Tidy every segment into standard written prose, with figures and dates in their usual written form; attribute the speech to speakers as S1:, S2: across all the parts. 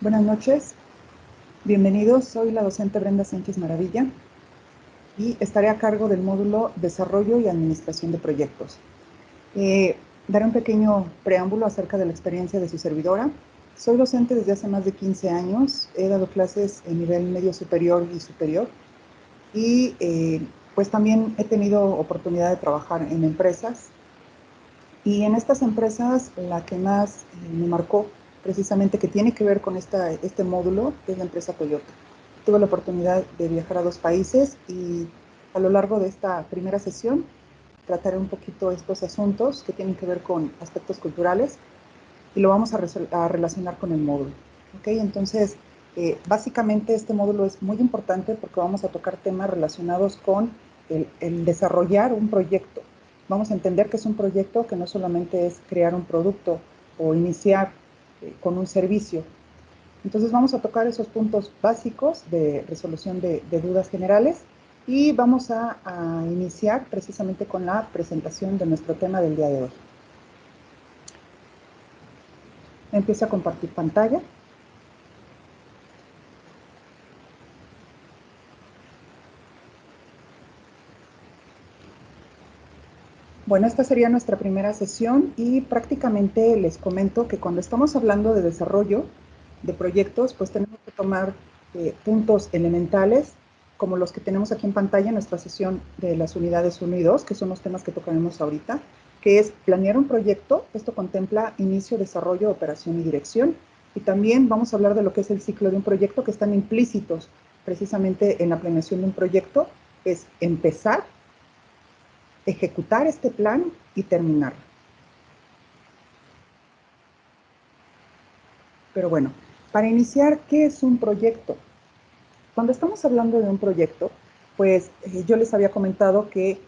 S1: Buenas noches, bienvenidos. Soy la docente Brenda Sánchez Maravilla y estaré a cargo del módulo Desarrollo y Administración de Proyectos. Daré un pequeño preámbulo acerca de la experiencia de su servidora. Soy docente desde hace más de 15 años, he dado clases en nivel medio superior y superior y pues también he tenido oportunidad de trabajar en empresas. Y en estas empresas, la que más me marcó, precisamente que tiene que ver con este módulo, es la empresa Toyota. Tuve la oportunidad de viajar a 2 países y a lo largo de esta primera sesión trataré un poquito estos asuntos que tienen que ver con aspectos culturales y lo vamos a relacionar con el módulo. ¿Okay? Entonces, básicamente este módulo es muy importante porque vamos a tocar temas relacionados con el desarrollar un proyecto. Vamos a entender que es un proyecto que no solamente es crear un producto o iniciar con un servicio. Entonces vamos a tocar esos puntos básicos de resolución de dudas generales y vamos a iniciar precisamente con la presentación de nuestro tema del día de hoy. Empiezo a compartir pantalla. Bueno, esta sería nuestra primera sesión y prácticamente les comento que cuando estamos hablando de desarrollo de proyectos, pues tenemos que tomar puntos elementales como los que tenemos aquí en pantalla en nuestra sesión de las unidades 1 y 2, que son los temas que tocaremos ahorita, que es planear un proyecto. Esto contempla inicio, desarrollo, operación y dirección. Y también vamos a hablar de lo que es el ciclo de un proyecto, que están implícitos precisamente en la planeación de un proyecto, es empezar, ejecutar este plan y terminarlo. Pero bueno, para iniciar, ¿qué es un proyecto? Cuando estamos hablando de un proyecto, pues yo les había comentado que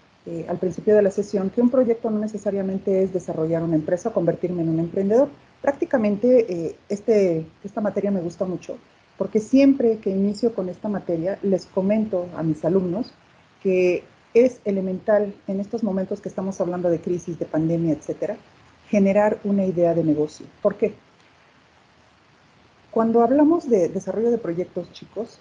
S1: al principio de la sesión que un proyecto no necesariamente es desarrollar una empresa o convertirme en un emprendedor. Prácticamente esta materia me gusta mucho porque siempre que inicio con esta materia les comento a mis alumnos que es elemental en estos momentos que estamos hablando de crisis, de pandemia, etcétera, generar una idea de negocio. ¿Por qué? Cuando hablamos de desarrollo de proyectos, chicos,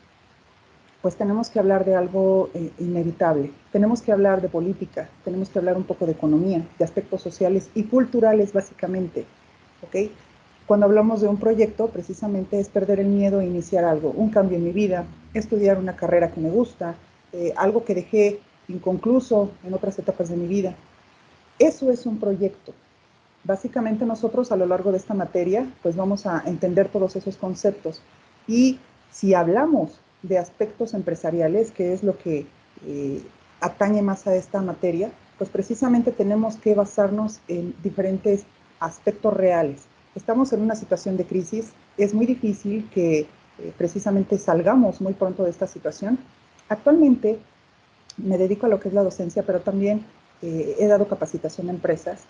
S1: pues tenemos que hablar de algo inevitable. Tenemos que hablar de política, tenemos que hablar un poco de economía, de aspectos sociales y culturales básicamente. ¿Ok? Cuando hablamos de un proyecto, precisamente es perder el miedo a iniciar algo, un cambio en mi vida, estudiar una carrera que me gusta, algo que dejé inconcluso en otras etapas de mi vida. Eso es un proyecto. Básicamente nosotros a lo largo de esta materia pues vamos a entender todos esos conceptos y si hablamos de aspectos empresariales, que es lo que atañe más a esta materia, pues precisamente tenemos que basarnos en diferentes aspectos reales. Estamos en una situación de crisis, es muy difícil que precisamente salgamos muy pronto de esta situación. Actualmente me dedico a lo que es la docencia, pero también he dado capacitación a empresas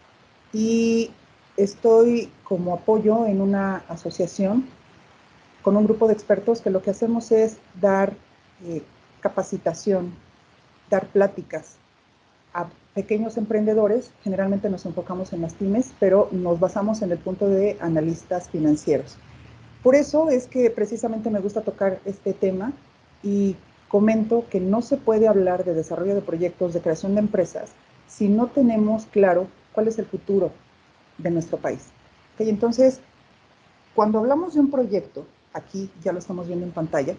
S1: y estoy como apoyo en una asociación con un grupo de expertos que lo que hacemos es dar eh, capacitación, dar pláticas a pequeños emprendedores. Generalmente nos enfocamos en las pymes, pero nos basamos en el punto de analistas financieros. Por eso es que precisamente me gusta tocar este tema y comento que no se puede hablar de desarrollo de proyectos, de creación de empresas, si no tenemos claro cuál es el futuro de nuestro país. ¿Okay? Entonces, cuando hablamos de un proyecto, aquí ya lo estamos viendo en pantalla,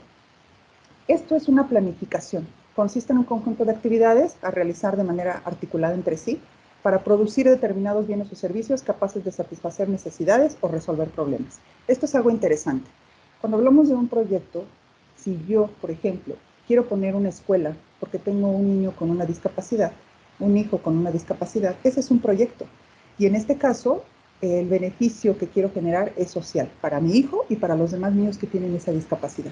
S1: esto es una planificación. Consiste en un conjunto de actividades a realizar de manera articulada entre sí para producir determinados bienes o servicios capaces de satisfacer necesidades o resolver problemas. Esto es algo interesante. Cuando hablamos de un proyecto, si yo, por ejemplo, quiero poner una escuela porque tengo un niño con una discapacidad, un hijo con una discapacidad, ese es un proyecto. Y en este caso, el beneficio que quiero generar es social para mi hijo y para los demás niños que tienen esa discapacidad.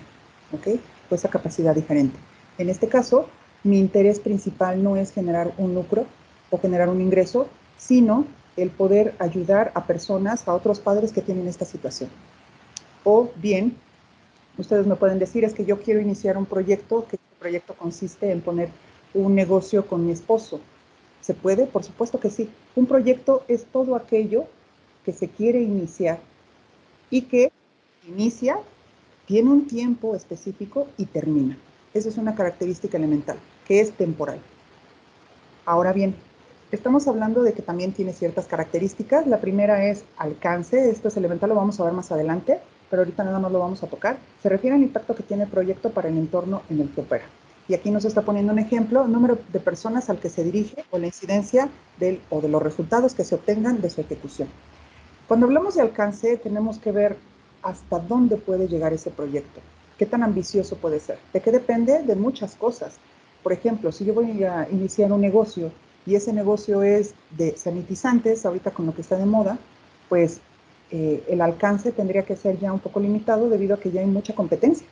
S1: ¿Ok? O esa capacidad diferente. En este caso, mi interés principal no es generar un lucro o generar un ingreso, sino el poder ayudar a personas, a otros padres que tienen esta situación. O bien, ustedes me pueden decir, es que yo quiero iniciar un proyecto, que este proyecto consiste en poner un negocio con mi esposo. ¿Se puede? Por supuesto que sí. Un proyecto es todo aquello que se quiere iniciar y que inicia tiene un tiempo específico y termina. Esa es una característica elemental, que es temporal. Ahora bien, estamos hablando de que también tiene ciertas características. La primera es alcance. Esto es elemental, lo vamos a ver más adelante, pero ahorita nada más lo vamos a tocar. Se refiere al impacto que tiene el proyecto para el entorno en el que opera. Y aquí nos está poniendo un ejemplo, número de personas al que se dirige o la incidencia o de los resultados que se obtengan de su ejecución. Cuando hablamos de alcance, tenemos que ver hasta dónde puede llegar ese proyecto, qué tan ambicioso puede ser. ¿De qué depende? De muchas cosas. Por ejemplo, si yo voy a iniciar un negocio y ese negocio es de sanitizantes, ahorita con lo que está de moda, pues el alcance tendría que ser ya un poco limitado debido a que ya hay mucha competencia.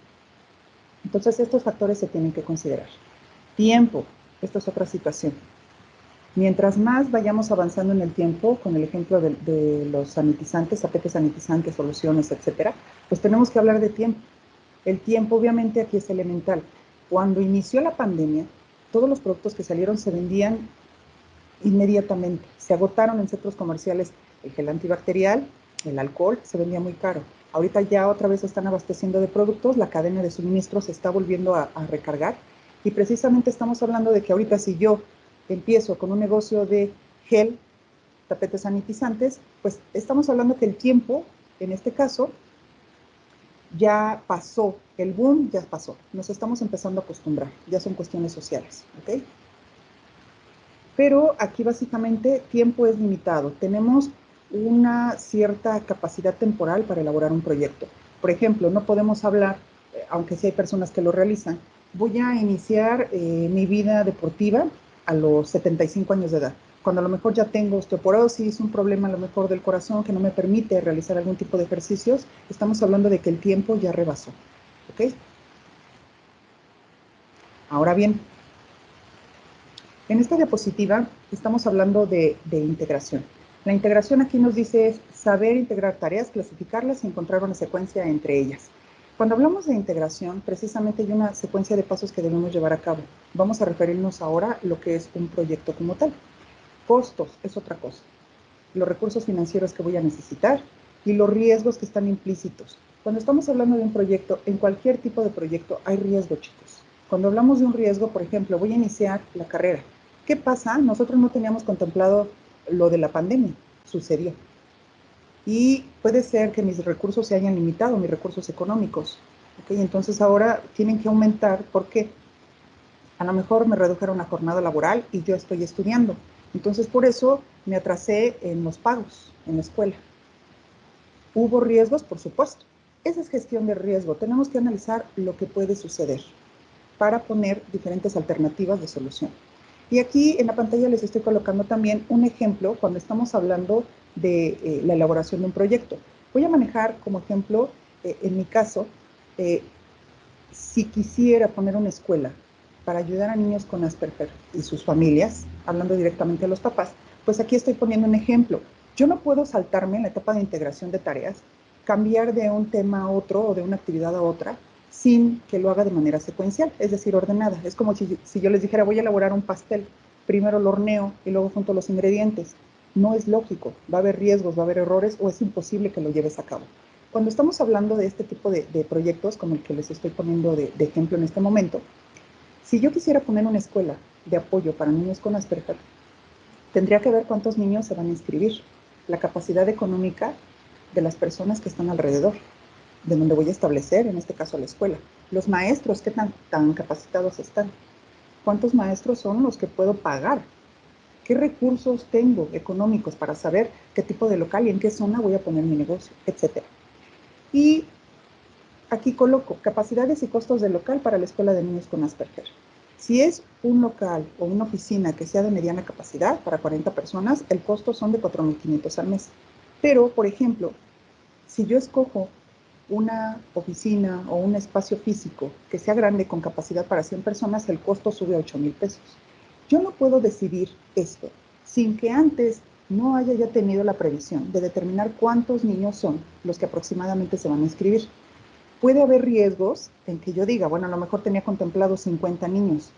S1: Entonces, estos factores se tienen que considerar. Tiempo, esta es otra situación. Mientras más vayamos avanzando en el tiempo, con el ejemplo de los sanitizantes, tapetes sanitizantes, soluciones, etcétera, pues tenemos que hablar de tiempo. El tiempo, obviamente, aquí es elemental. Cuando inició la pandemia, todos los productos que salieron se vendían inmediatamente. Se agotaron en centros comerciales el gel antibacterial, el alcohol, se vendía muy caro. Ahorita ya otra vez se están abasteciendo de productos, la cadena de suministro se está volviendo a recargar y precisamente estamos hablando de que ahorita si yo empiezo con un negocio de gel, tapetes sanitizantes, pues estamos hablando que el tiempo, en este caso, ya pasó, el boom ya pasó, nos estamos empezando a acostumbrar, ya son cuestiones sociales, ¿ok? Pero aquí básicamente tiempo es limitado, tenemos una cierta capacidad temporal para elaborar un proyecto. Por ejemplo, no podemos hablar, aunque sí hay personas que lo realizan, voy a iniciar mi vida deportiva a los 75 años de edad, cuando a lo mejor ya tengo osteoporosis, un problema a lo mejor del corazón que no me permite realizar algún tipo de ejercicios, estamos hablando de que el tiempo ya rebasó, ¿ok? Ahora bien, en esta diapositiva estamos hablando de integración. La integración aquí nos dice es saber integrar tareas, clasificarlas y encontrar una secuencia entre ellas. Cuando hablamos de integración, precisamente hay una secuencia de pasos que debemos llevar a cabo. Vamos a referirnos ahora a lo que es un proyecto como tal. Costos es otra cosa. Los recursos financieros que voy a necesitar y los riesgos que están implícitos. Cuando estamos hablando de un proyecto, en cualquier tipo de proyecto hay riesgo, chicos. Cuando hablamos de un riesgo, por ejemplo, voy a iniciar la carrera. ¿Qué pasa? Nosotros no teníamos contemplado lo de la pandemia. Sucedió. Y puede ser que mis recursos se hayan limitado, mis recursos económicos. ¿Okay? Entonces ahora tienen que aumentar. ¿Por qué? A lo mejor me redujeron la jornada laboral y yo estoy estudiando. Entonces por eso me atrasé en los pagos en la escuela. ¿Hubo riesgos? Por supuesto. Esa es gestión de riesgo. Tenemos que analizar lo que puede suceder para poner diferentes alternativas de solución. Y aquí en la pantalla les estoy colocando también un ejemplo cuando estamos hablando de la elaboración de un proyecto. Voy a manejar como ejemplo, en mi caso, si quisiera poner una escuela para ayudar a niños con Asperger y sus familias, hablando directamente a los papás, pues aquí estoy poniendo un ejemplo. Yo no puedo saltarme en la etapa de integración de tareas, cambiar de un tema a otro o de una actividad a otra, sin que lo haga de manera secuencial, es decir, ordenada. Es como si yo les dijera, voy a elaborar un pastel, primero lo horneo y luego junto los ingredientes. No es lógico, va a haber riesgos, va a haber errores o es imposible que lo lleves a cabo. Cuando estamos hablando de este tipo de proyectos, como el que les estoy poniendo de ejemplo en este momento, si yo quisiera poner una escuela de apoyo para niños con Asperger, tendría que ver cuántos niños se van a inscribir, la capacidad económica de las personas que están alrededor, de donde voy a establecer, en este caso la escuela, los maestros, qué tan capacitados están, cuántos maestros son los que puedo pagar, qué recursos tengo económicos para saber qué tipo de local y en qué zona voy a poner mi negocio, etcétera. Y aquí coloco capacidades y costos del local para la escuela de niños con Asperger. Si es un local o una oficina que sea de mediana capacidad para 40 personas, el costo son de 4,500 al mes. Pero, por ejemplo, si yo escojo una oficina o un espacio físico que sea grande con capacidad para 100 personas, el costo sube a 8,000 pesos. Yo no puedo decidir esto sin que antes no haya ya tenido la previsión de determinar cuántos niños son los que aproximadamente se van a inscribir. Puede haber riesgos en que yo diga, bueno, a lo mejor tenía contemplado 50 niños,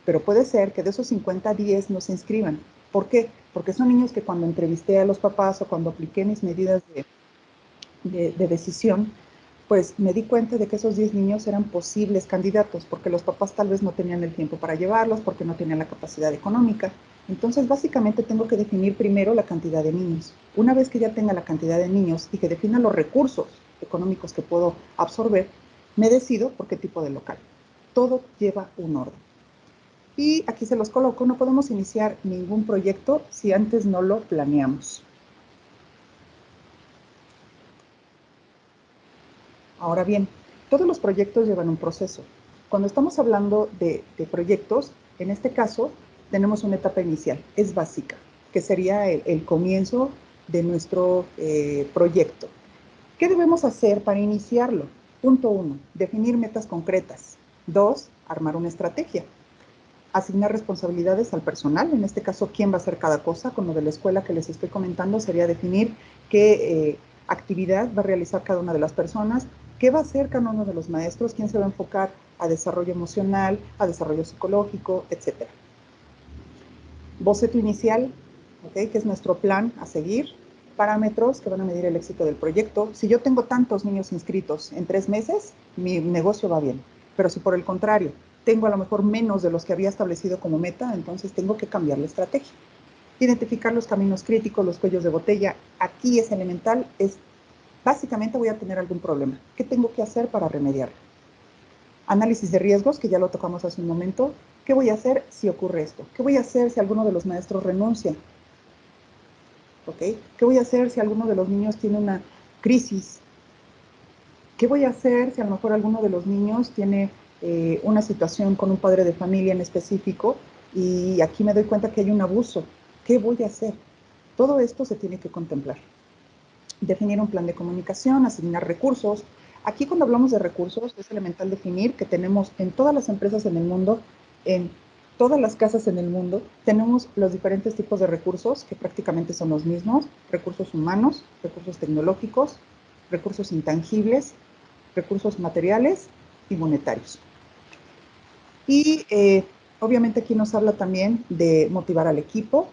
S1: pero puede ser que de esos 50, 10 no se inscriban. ¿Por qué? Porque son niños que cuando entrevisté a los papás o cuando apliqué mis medidas de decisión, pues me di cuenta de que esos 10 niños eran posibles candidatos, porque los papás tal vez no tenían el tiempo para llevarlos, porque no tenían la capacidad económica. Entonces, básicamente tengo que definir primero la cantidad de niños. Una vez que ya tenga la cantidad de niños y que defina los recursos económicos que puedo absorber, me decido por qué tipo de local. Todo lleva un orden. Y aquí se los coloco, no podemos iniciar ningún proyecto si antes no lo planeamos. Ahora bien, todos los proyectos llevan un proceso. Cuando estamos hablando de proyectos, en este caso tenemos una etapa inicial, es básica, que sería el comienzo de nuestro proyecto. ¿Qué debemos hacer para iniciarlo? Punto 1, definir metas concretas. 2, armar una estrategia. Asignar responsabilidades al personal, en este caso, quién va a hacer cada cosa. Con lo de la escuela que les estoy comentando, sería definir qué actividad va a realizar cada una de las personas, qué va a hacer cada uno de los maestros, quién se va a enfocar a desarrollo emocional, a desarrollo psicológico, etcétera. Boceto inicial, ¿okay? Que es nuestro plan a seguir. Parámetros que van a medir el éxito del proyecto. Si yo tengo tantos niños inscritos en 3 meses, mi negocio va bien. Pero si por el contrario, tengo a lo mejor menos de los que había establecido como meta, entonces tengo que cambiar la estrategia. Identificar los caminos críticos, los cuellos de botella. Aquí es elemental, es básicamente voy a tener algún problema. ¿Qué tengo que hacer para remediarlo? Análisis de riesgos, que ya lo tocamos hace un momento. ¿Qué voy a hacer si ocurre esto? ¿Qué voy a hacer si alguno de los maestros renuncia? ¿Okay? ¿Qué voy a hacer si alguno de los niños tiene una crisis? ¿Qué voy a hacer si a lo mejor alguno de los niños tiene una situación con un padre de familia en específico y aquí me doy cuenta que hay un abuso? ¿Qué voy a hacer? Todo esto se tiene que contemplar. Definir un plan de comunicación, asignar recursos. Aquí cuando hablamos de recursos es elemental definir que tenemos en todas las empresas en el mundo, en todas las casas en el mundo, tenemos los diferentes tipos de recursos que prácticamente son los mismos, recursos humanos, recursos tecnológicos, recursos intangibles, recursos materiales y monetarios. Y obviamente aquí nos habla también de motivar al equipo,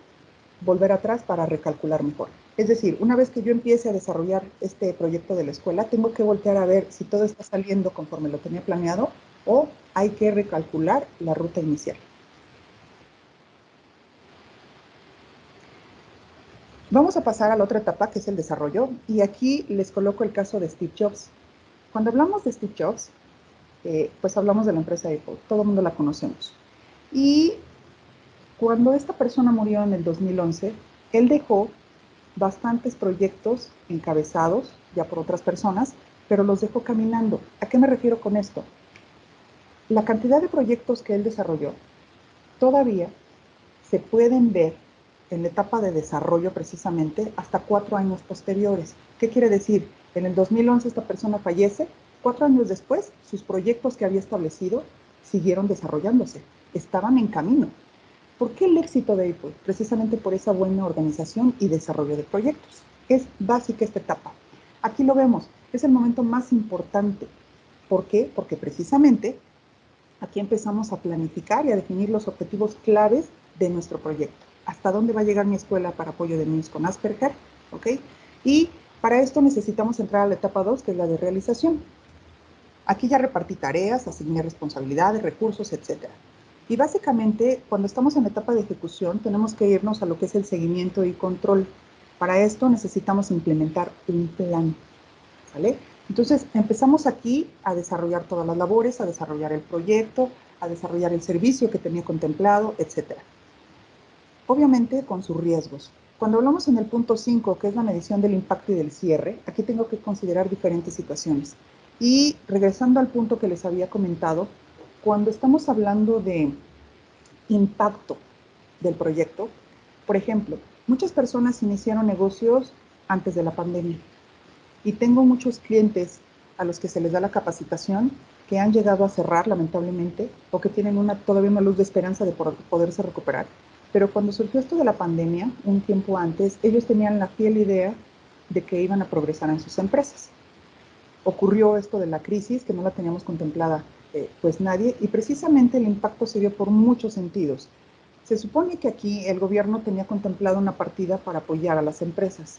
S1: volver atrás para recalcular mejor. Es decir, una vez que yo empiece a desarrollar este proyecto de la escuela, tengo que voltear a ver si todo está saliendo conforme lo tenía planeado o hay que recalcular la ruta inicial. Vamos a pasar a la otra etapa, que es el desarrollo, y aquí les coloco el caso de Steve Jobs. Cuando hablamos de Steve Jobs, pues hablamos de la empresa Apple, todo el mundo la conocemos. Y cuando esta persona murió en el 2011, él dejó bastantes proyectos encabezados ya por otras personas, pero los dejó caminando. ¿A qué me refiero con esto? La cantidad de proyectos que él desarrolló todavía se pueden ver en la etapa de desarrollo precisamente hasta 4 años posteriores. ¿Qué quiere decir? En el 2011 esta persona fallece, 4 años después sus proyectos que había establecido siguieron desarrollándose, estaban en camino. ¿Por qué el éxito de Apple? Precisamente por esa buena organización y desarrollo de proyectos. Es básica esta etapa. Aquí lo vemos, es el momento más importante. ¿Por qué? Porque precisamente aquí empezamos a planificar y a definir los objetivos claves de nuestro proyecto. ¿Hasta dónde va a llegar mi escuela para apoyo de niños con Asperger? ¿Ok? Y para esto necesitamos entrar a la etapa 2, que es la de realización. Aquí ya repartí tareas, asigné responsabilidades, recursos, etc. Y básicamente, cuando estamos en la etapa de ejecución, tenemos que irnos a lo que es el seguimiento y control. Para esto necesitamos implementar un plan, ¿sale? Entonces, empezamos aquí a desarrollar todas las labores, a desarrollar el proyecto, a desarrollar el servicio que tenía contemplado, etc. Obviamente, con sus riesgos. Cuando hablamos en el punto 5, que es la medición del impacto y del cierre, aquí tengo que considerar diferentes situaciones. Y regresando al punto que les había comentado, cuando estamos hablando de impacto del proyecto, por ejemplo, muchas personas iniciaron negocios antes de la pandemia y tengo muchos clientes a los que se les da la capacitación que han llegado a cerrar lamentablemente o que tienen todavía una luz de esperanza de poderse recuperar. Pero cuando surgió esto de la pandemia, un tiempo antes, ellos tenían la fiel idea de que iban a progresar en sus empresas. Ocurrió esto de la crisis que no la teníamos contemplada pues nadie y precisamente el impacto se dio por muchos sentidos. Se supone que aquí el gobierno tenía contemplado una partida para apoyar a las empresas.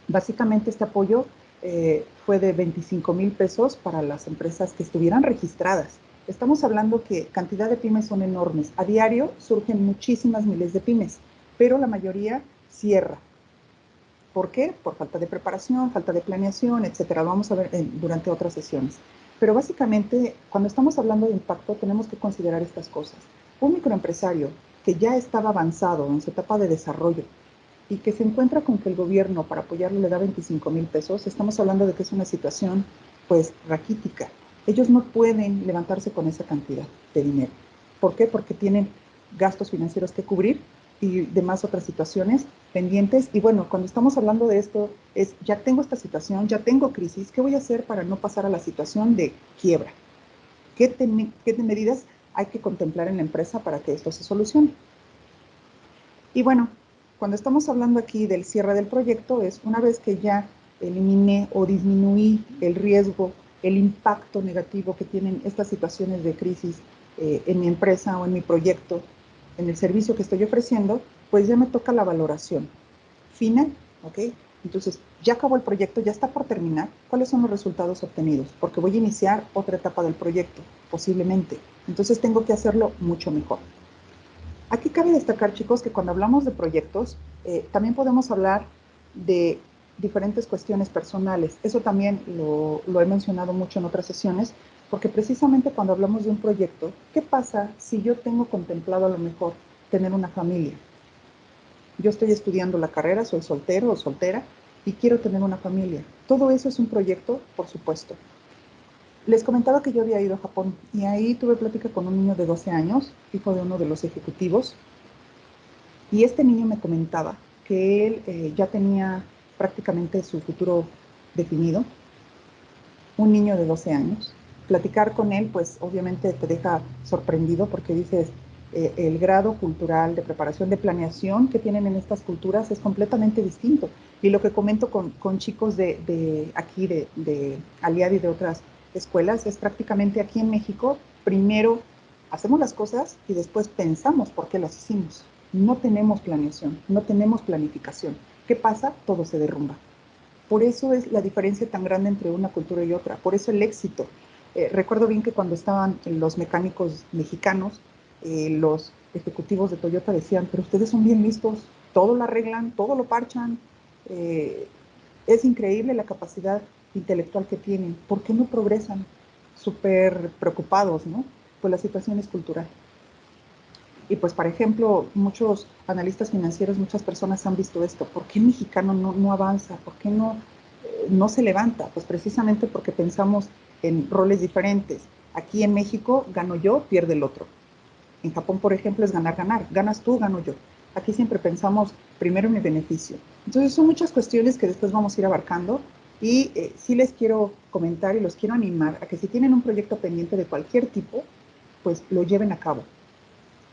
S1: Básicamente este apoyo fue de 25,000 pesos para las empresas que estuvieran registradas. Estamos hablando que cantidad de pymes son enormes. A diario surgen muchísimas miles de pymes, pero la mayoría cierra. ¿Por qué? Por falta de preparación, falta de planeación, etcétera. Lo vamos a ver durante otras sesiones. Pero básicamente, cuando estamos hablando de impacto, tenemos que considerar estas cosas. Un microempresario que ya estaba avanzado en su etapa de desarrollo y que se encuentra con que el gobierno para apoyarlo le da 25,000 pesos, estamos hablando de que es una situación pues raquítica. Ellos no pueden levantarse con esa cantidad de dinero. ¿Por qué? Porque tienen gastos financieros que cubrir y demás otras situaciones pendientes. Y bueno, cuando estamos hablando de esto, es ya tengo esta situación, ya tengo crisis, ¿qué voy a hacer para no pasar a la situación de quiebra? ¿Qué medidas hay que contemplar en la empresa para que esto se solucione? Y bueno, cuando estamos hablando aquí del cierre del proyecto, es una vez que ya eliminé o disminuí el riesgo, el impacto negativo que tienen estas situaciones de crisis en mi empresa o en mi proyecto, en el servicio que estoy ofreciendo, pues ya me toca la valoración final, ¿ok? Entonces, ya acabó el proyecto, ya está por terminar. ¿Cuáles son los resultados obtenidos? Porque voy a iniciar otra etapa del proyecto, posiblemente. Entonces, tengo que hacerlo mucho mejor. Aquí cabe destacar, chicos, que cuando hablamos de proyectos, también podemos hablar de diferentes cuestiones personales. Eso también lo he mencionado mucho en otras sesiones, porque precisamente cuando hablamos de un proyecto, ¿qué pasa si yo tengo contemplado a lo mejor tener una familia? Yo estoy estudiando la carrera, soy soltero o soltera y quiero tener una familia. Todo eso es un proyecto, por supuesto. Les comentaba que yo había ido a Japón y ahí tuve plática con un niño de 12 años, hijo de uno de los ejecutivos, y este niño me comentaba que él ya tenía prácticamente su futuro definido, un niño de 12 años. Platicar con él, pues obviamente te deja sorprendido porque dices, el grado cultural de preparación, de planeación que tienen en estas culturas es completamente distinto. Y lo que comento con chicos de aquí, de Aliad y de otras escuelas, es prácticamente aquí en México, primero hacemos las cosas y después pensamos por qué las hicimos. No tenemos planeación, no tenemos planificación. ¿Qué pasa? Todo se derrumba. Por eso es la diferencia tan grande entre una cultura y otra, por eso el éxito. Recuerdo bien que cuando estaban los mecánicos mexicanos, los ejecutivos de Toyota decían, pero ustedes son bien listos, todo lo arreglan, todo lo parchan. Eh, es increíble la capacidad intelectual que tienen. ¿Por qué no progresan? Súper preocupados, ¿no? Pues la situación es cultural. Y pues, por ejemplo, muchos analistas financieros, muchas personas han visto esto. ¿Por qué el mexicano no avanza? ¿Por qué no se levanta? Pues precisamente porque pensamos en roles diferentes. Aquí en México gano yo, pierde el otro. En Japón, por ejemplo, es ganar, ganar. Ganas tú, gano yo. Aquí siempre pensamos primero en mi beneficio. Entonces son muchas cuestiones que después vamos a ir abarcando y sí les quiero comentar y los quiero animar a que si tienen un proyecto pendiente de cualquier tipo, pues lo lleven a cabo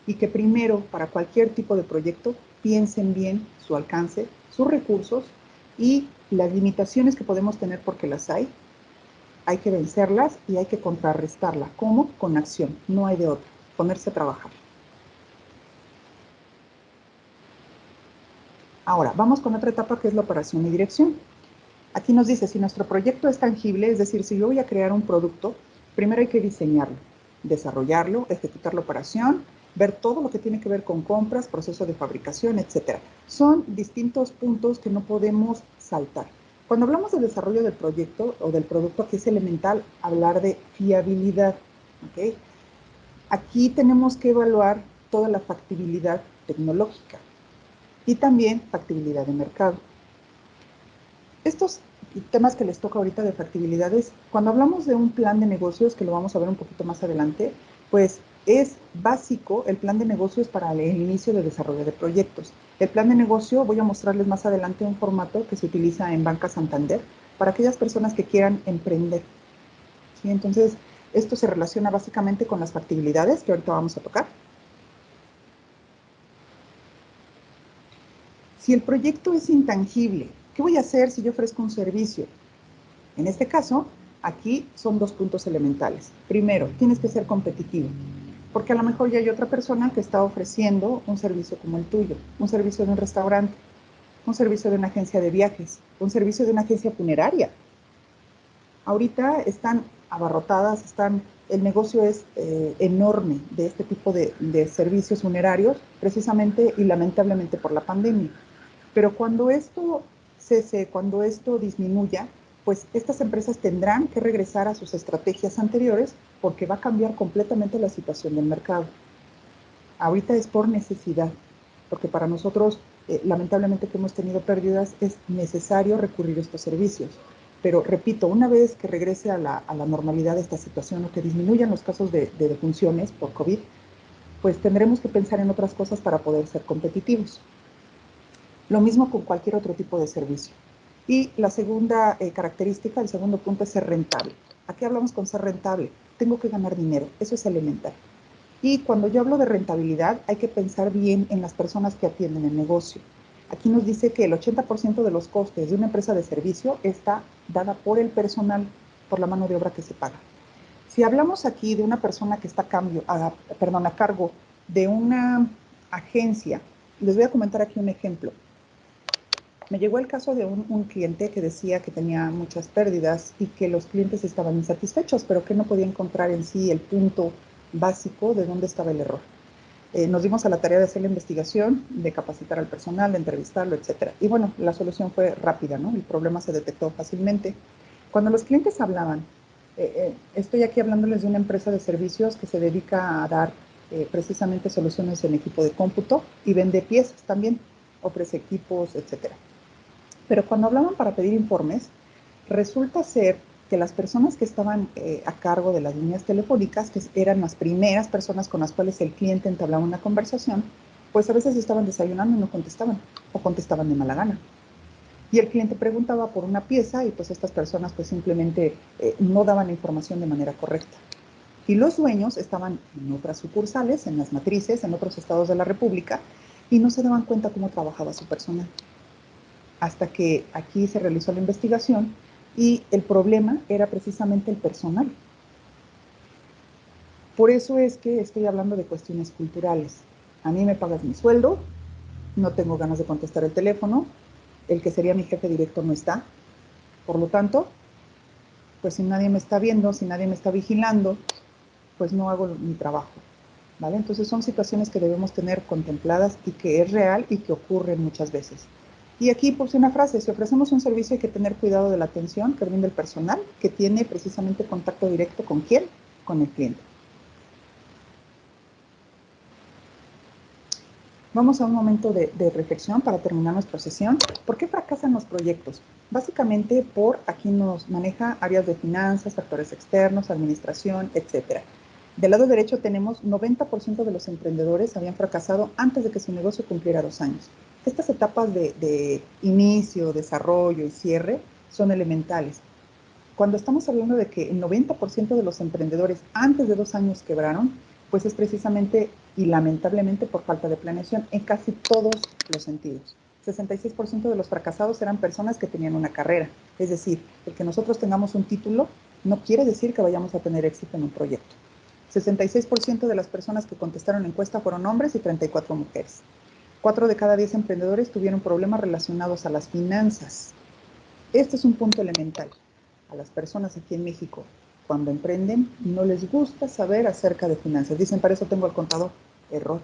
S1: y que primero, para cualquier tipo de proyecto, piensen bien su alcance, sus recursos y las limitaciones que podemos tener porque las hay que vencerlas y hay que contrarrestarlas. ¿Cómo? Con acción, no hay de otra, ponerse a trabajar. Ahora, vamos con otra etapa que es la operación y dirección. Aquí nos dice, si nuestro proyecto es tangible, es decir, si yo voy a crear un producto, primero hay que diseñarlo, desarrollarlo, ejecutar la operación, ver todo lo que tiene que ver con compras, proceso de fabricación, etcétera. Son distintos puntos que no podemos saltar. Cuando hablamos de desarrollo del proyecto o del producto, aquí es elemental hablar de fiabilidad. ¿Okay? Aquí tenemos que evaluar toda la factibilidad tecnológica y también factibilidad de mercado. Estos temas que les toca ahorita de factibilidades, cuando hablamos de un plan de negocios, que lo vamos a ver un poquito más adelante, pues es básico el plan de negocios para el inicio de desarrollo de proyectos. El plan de negocio, voy a mostrarles más adelante un formato que se utiliza en Banca Santander para aquellas personas que quieran emprender. ¿Sí? Entonces, esto se relaciona básicamente con las factibilidades que ahorita vamos a tocar. Si el proyecto es intangible, ¿qué voy a hacer si yo ofrezco un servicio? En este caso, aquí son dos puntos elementales. Primero, tienes que ser competitivo, porque a lo mejor ya hay otra persona que está ofreciendo un servicio como el tuyo, un servicio de un restaurante, un servicio de una agencia de viajes, un servicio de una agencia funeraria. Ahorita están abarrotadas, el negocio es enorme de este tipo de servicios funerarios, precisamente y lamentablemente por la pandemia. Pero cuando esto cese, cuando esto disminuya, pues estas empresas tendrán que regresar a sus estrategias anteriores porque va a cambiar completamente la situación del mercado. Ahorita es por necesidad, porque para nosotros, lamentablemente que hemos tenido pérdidas, es necesario recurrir a estos servicios. Pero repito, una vez que regrese a la normalidad esta situación o que disminuyan los casos de defunciones por COVID, pues tendremos que pensar en otras cosas para poder ser competitivos. Lo mismo con cualquier otro tipo de servicio. Y la segunda característica, el segundo punto es ser rentable. Aquí hablamos con ser rentable. Tengo que ganar dinero, eso es elemental. Y cuando yo hablo de rentabilidad, hay que pensar bien en las personas que atienden el negocio. Aquí nos dice que el 80% de los costes de una empresa de servicio está dada por el personal, por la mano de obra que se paga. Si hablamos aquí de una persona que está a cargo de una agencia, les voy a comentar aquí un ejemplo. Me llegó el caso de un cliente que decía que tenía muchas pérdidas y que los clientes estaban insatisfechos, pero que no podía encontrar en sí el punto básico de dónde estaba el error. Nos dimos a la tarea de hacer la investigación, de capacitar al personal, de entrevistarlo, etc. Y bueno, la solución fue rápida, ¿no? El problema se detectó fácilmente. Cuando los clientes hablaban, estoy aquí hablándoles de una empresa de servicios que se dedica a dar precisamente soluciones en equipo de cómputo y vende piezas también, ofrece equipos, etc. Pero cuando hablaban para pedir informes, resulta ser que las personas que estaban a cargo de las líneas telefónicas, que eran las primeras personas con las cuales el cliente entablaba una conversación, pues a veces estaban desayunando y no contestaban, o contestaban de mala gana. Y el cliente preguntaba por una pieza y pues estas personas pues simplemente no daban la información de manera correcta. Y los dueños estaban en otras sucursales, en las matrices, en otros estados de la República, y no se daban cuenta cómo trabajaba su personal hasta que aquí se realizó la investigación y el problema era precisamente el personal. Por eso es que estoy hablando de cuestiones culturales. A mí me pagas mi sueldo, no tengo ganas de contestar el teléfono, el que sería mi jefe directo no está. Por lo tanto, pues si nadie me está viendo, si nadie me está vigilando, pues no hago mi trabajo. ¿Vale? Entonces son situaciones que debemos tener contempladas y que es real y que ocurren muchas veces. Y aquí puse una frase: si ofrecemos un servicio hay que tener cuidado de la atención que brinda el personal, que tiene precisamente contacto directo con quién, con el cliente. Vamos a un momento de reflexión para terminar nuestra sesión. ¿Por qué fracasan los proyectos? Básicamente por aquí nos maneja áreas de finanzas, factores externos, administración, etc. Del lado derecho tenemos 90% de los emprendedores habían fracasado antes de que su negocio cumpliera 2 años. Estas etapas de inicio, desarrollo y cierre son elementales. Cuando estamos hablando de que el 90% de los emprendedores antes de 2 años quebraron, pues es precisamente y lamentablemente por falta de planeación en casi todos los sentidos. 66% de los fracasados eran personas que tenían una carrera. Es decir, el que nosotros tengamos un título no quiere decir que vayamos a tener éxito en un proyecto. 66% de las personas que contestaron la encuesta fueron hombres y 34 mujeres. 4 de cada 10 emprendedores tuvieron problemas relacionados a las finanzas. Este es un punto elemental. A las personas aquí en México, cuando emprenden, no les gusta saber acerca de finanzas. Dicen, para eso tengo al contador. Error.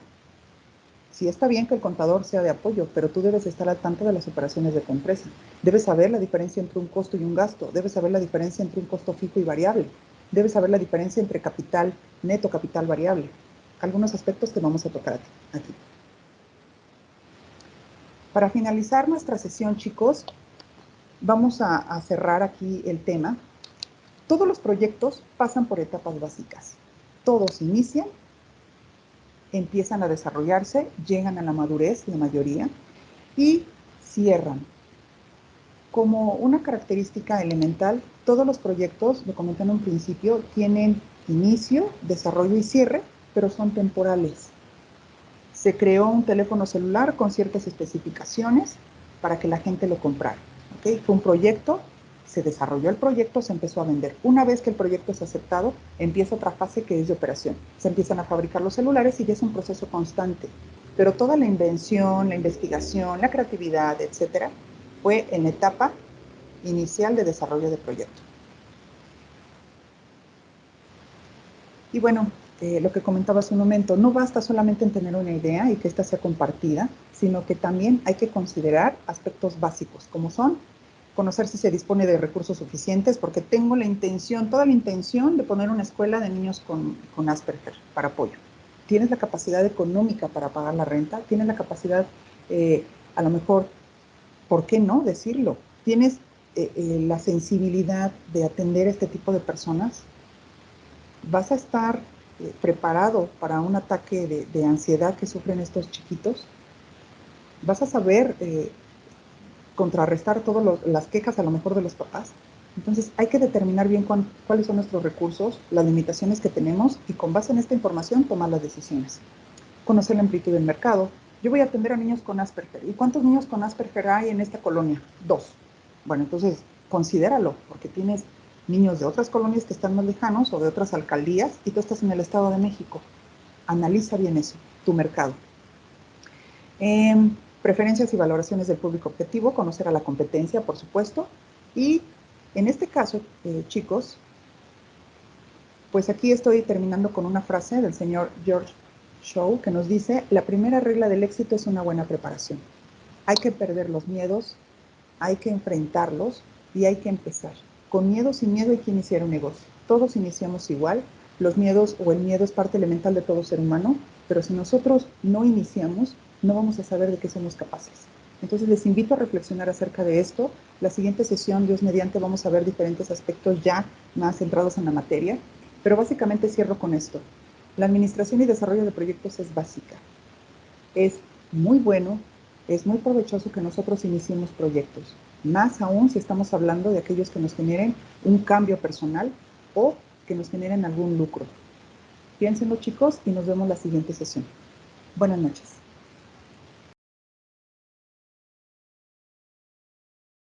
S1: Sí está bien que el contador sea de apoyo, pero tú debes estar al tanto de las operaciones de tu empresa. Debes saber la diferencia entre un costo y un gasto. Debes saber la diferencia entre un costo fijo y variable. Debes saber la diferencia entre capital neto, capital variable. Algunos aspectos que vamos a tocar aquí. Para finalizar nuestra sesión, chicos, vamos a cerrar aquí el tema. Todos los proyectos pasan por etapas básicas. Todos inician, empiezan a desarrollarse, llegan a la madurez, la mayoría, y cierran. Como una característica elemental, todos los proyectos, lo comenté en un principio, tienen inicio, desarrollo y cierre, pero son temporales. Se creó un teléfono celular con ciertas especificaciones para que la gente lo comprara. ¿Okay? Fue un proyecto, se desarrolló el proyecto, se empezó a vender. Una vez que el proyecto es aceptado, empieza otra fase que es de operación. Se empiezan a fabricar los celulares y ya es un proceso constante. Pero toda la invención, la investigación, la creatividad, etcétera, fue en la etapa inicial de desarrollo de proyecto. Y bueno, lo que comentaba hace un momento, no basta solamente en tener una idea y que ésta sea compartida, sino que también hay que considerar aspectos básicos, como son conocer si se dispone de recursos suficientes, porque tengo la intención, toda la intención de poner una escuela de niños con Asperger para apoyo. ¿Tienes la capacidad económica para pagar la renta? ¿Tienes la capacidad, a lo mejor, ¿por qué no decirlo? ¿Tienes la sensibilidad de atender a este tipo de personas? ¿Vas a estar preparado para un ataque de ansiedad que sufren estos chiquitos? ¿Vas a saber contrarrestar todas las quejas a lo mejor de los papás? Entonces hay que determinar bien cuáles son nuestros recursos, las limitaciones que tenemos y con base en esta información tomar las decisiones. Conocer la amplitud del mercado. Yo voy a atender a niños con Asperger. ¿Y cuántos niños con Asperger hay en esta colonia? 2. Bueno, entonces considéralo, porque tienes niños de otras colonias que están más lejanos o de otras alcaldías y tú estás en el Estado de México. Analiza bien eso, tu mercado. Preferencias y valoraciones del público objetivo, conocer a la competencia, por supuesto. Y en este caso, chicos, pues aquí estoy terminando con una frase del señor George Shaw que nos dice, la primera regla del éxito es una buena preparación. Hay que perder los miedos, hay que enfrentarlos y hay que empezar. Con miedo, sin miedo hay que iniciar un negocio. Todos iniciamos igual. Los miedos o el miedo es parte elemental de todo ser humano, pero si nosotros no iniciamos, no vamos a saber de qué somos capaces. Entonces les invito a reflexionar acerca de esto. La siguiente sesión, Dios mediante, vamos a ver diferentes aspectos ya más centrados en la materia, pero básicamente cierro con esto. La administración y desarrollo de proyectos es básica. Es muy bueno, es muy provechoso que nosotros iniciemos proyectos, más aún si estamos hablando de aquellos que nos generen un cambio personal o que nos generen algún lucro. Piénsenlo, chicos, y nos vemos la siguiente sesión. Buenas noches.